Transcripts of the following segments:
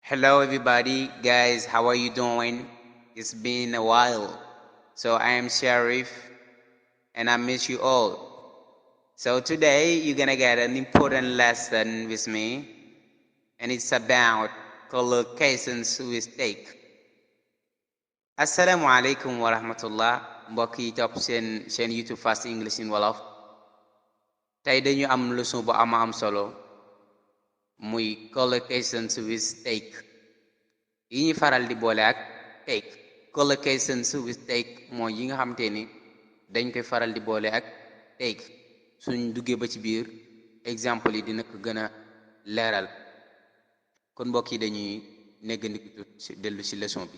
Hello, everybody, guys. How are you doing? It's been a while. So I am Sharif, and I miss you all. So today you're gonna get an important lesson with me, and it's about collocations with take. Assalamu alaikum wa rahmatullah. Mbokk yi topp seen YouTube Fast English in Wolof. Tey dañu am leçon bu am solo muy collocations with take. yi ñuy faral di boole ak take collocations with take mooy yi nga xamante ni dañ koy faral di boole ak take suñ duggee ba ci biir exemple yi dina ko gën a leeral kon mbokk yi dañuy néggandiku dellu ci leçon bi.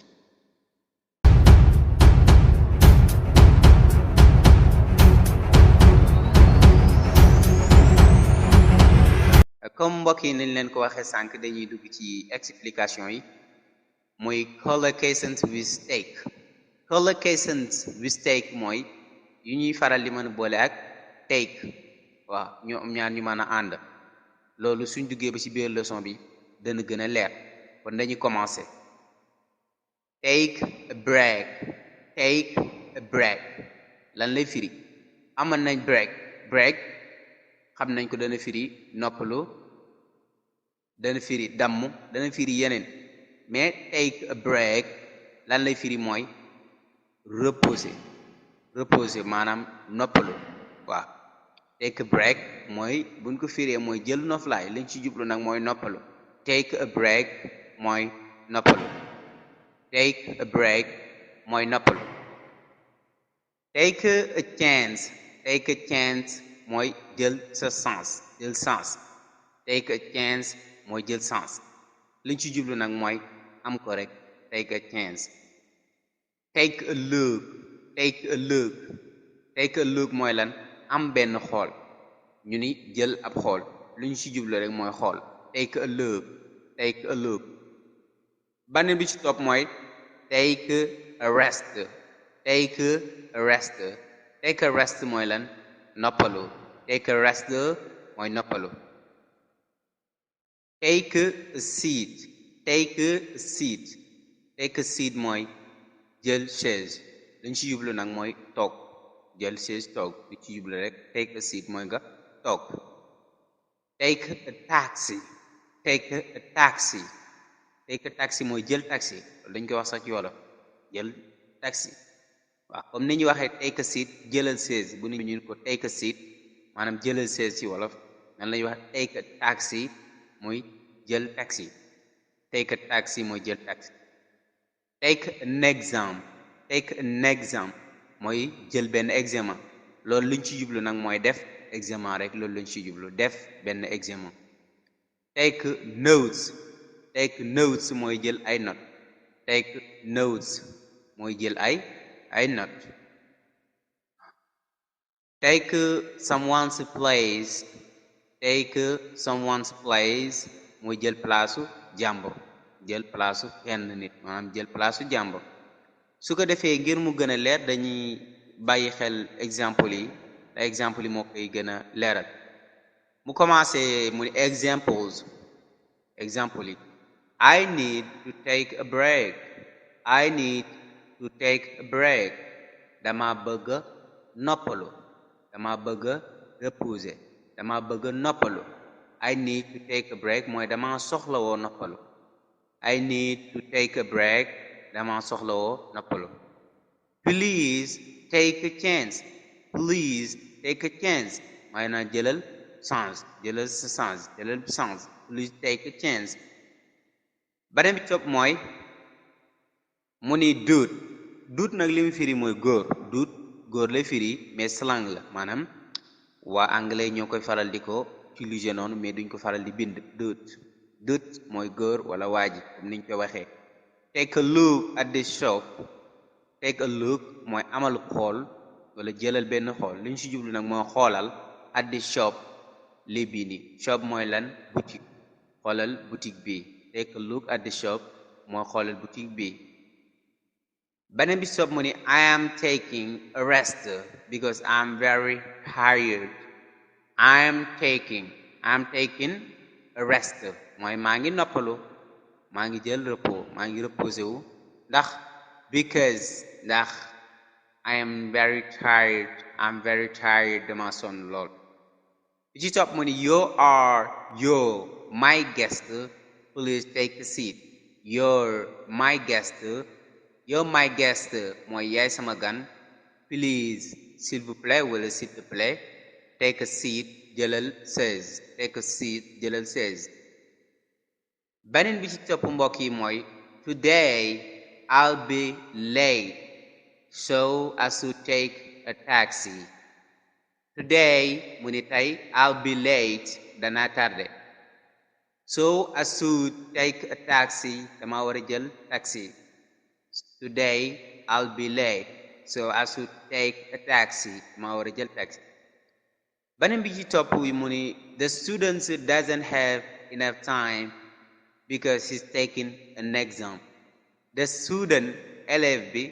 comme mbokk yi nañ leen ko waxee sànq dañuy dugg ci explication yi. mooy collocations with take collocations with take mooy yu ñuy faral di mën a boole ak take waaw ñoom ñaar ñu mën a ànd loolu suñ duggee ba ci biir leçon bi dana gën a leer kon dañuy commencer. Take a break take a break lan lay firi amal nañ break xam nañ ko dana firi noppalu dana firi damm dana firi yeneen mais take a break lan lay firi mooy reposer maanaam noppalu waaw take a break mooy buñ ko firee mooy jël noflaay liñ ci jublu nag mooy noppalu take a break mooy noppalu take a break mooy noppalu. Take a chance mooy jël sa sens take a chance mooy jël sens liñ ci jublu nag mooy am ko rek take a chance. Take a look mooy lan am benn xool ñu ni jël ab xool lu ñu ci jublu rek mooy xool take a look. Beneen bi ci topp mooy take a rest mooy lan noppalu take a rest mooy noppalu. Take a seat mooy jël chaise dañ ci jublu nag mooy toog jël chaise toog li ci jublu rek take a seat mooy nga toog. Take a taxi mooy jël taxi dañ koy wax sax ci wolof jël taxi waaw comme ni ñuy waxee take a seat jëlal chaise bu ñu ko take a seat maanaam jëlal chaise ci wolof nan lañuy wax take a taxi mooy jël taxi take a taxi mooy jël taxi. Take an exam mooy jël benn examen loolu luñ ci jublu nag mooy def examen rek loolu luñ ci jublu def benn examen. Take notes mooy jël ay note take notes mooy jël ay note. Take someone's place mooy jël palaasu jàmbur jël palaasu kenn nit maanaam jël palaasu jàmbur su ko defee ngir mu gën a leer dañuy bàyyi xel exemple yi moo koy gën a leeral mu commencé mu ni examples yi I need to take a break dama bëgg noppalu dama bëgg reposer dama bëgg noppalu. I need to take a break mooy dama soxla woo noppalu I need to take a break dama soxla woo noppalu. Please take a chance mooy na jëlal chance please take a chance. Beneen bi topp mooy mu ni duut nag li mu firi mooy góor lay firi mais slang la maanaam waa anglais ñoo koy faral di ko utiliser noonu mais duñ ko faral di bind duut mooy góor wala waa ji comme niñ ko waxee. Take a look at the shop mooy amal xool wala jëlal benn xool li ñu ci jublu nag mooy xoolal at the shop lii bii nii shop mooy lan boutique xoolal boutique bi take a look at the shop mooy xoolal boutique bi. Beneen bi sopp mu ni I am taking a rest because I'm very tired. I am taking a rest mooy maa ngi noppalu maa ngi jël repos maa ngi reposé wu ndax because ndax I am very tired I'm very tired dama sonn lool bi ci topp mu ni you are my guest please take a seat you're my guest mooy yaay sama gan please s'il vous plaît wala s'il te plaît take a seat jëlal chaise beneen bi ci topp mbokk yi mooy today I'll be late so I should take a taxi today mu ni tey I'll be late danaa tardé so I should take a taxi dama war a jël taxi today I'll be late so I should take a taxi dama war a jël taxi beneen bi ci topp mu ni the student doesn't have enough time because he's taking an exam the student élève bi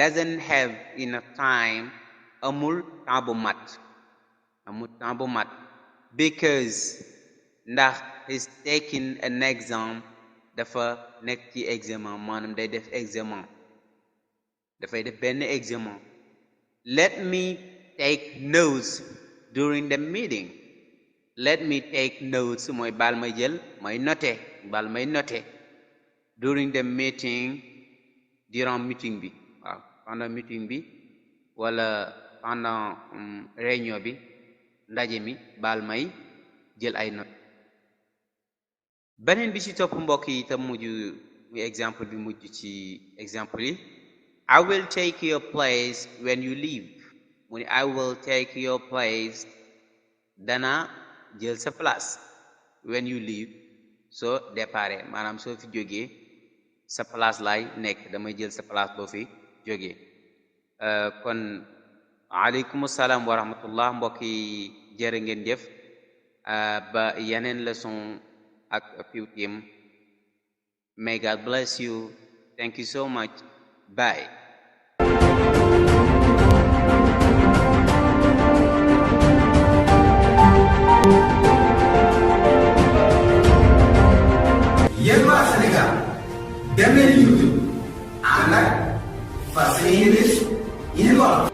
doesn't have enough time amul temps bu mat because ndax he's taking an exam dafa nekk ci examen maanaam day def examen dafay def benn examen let me take notes during the meeting let me take notes mooy baal may jël may noter during the meeting durant meeting bi waaw pendant meeting bi wala pendant réunion bi ndaje mi baal may jël ay notes beneen bi ci topp mbokk yi tam mujj muy exemple bi mujj ci exemple yi I will take your place when you leave mu ni I will take your place dana jël sa place when you leave soo départ maanaam soo fi jógee sa place laay nekk damay jël sa place boo fi jógee kon aleykum salaam wa rahmatullah mbokk yi jërë ngeen jëf ba yeneen leçon ak Pew Team may God bless you thank you so much bye yéen waa Sénégal dem leen YouTube ànd ak Fast English in Wolof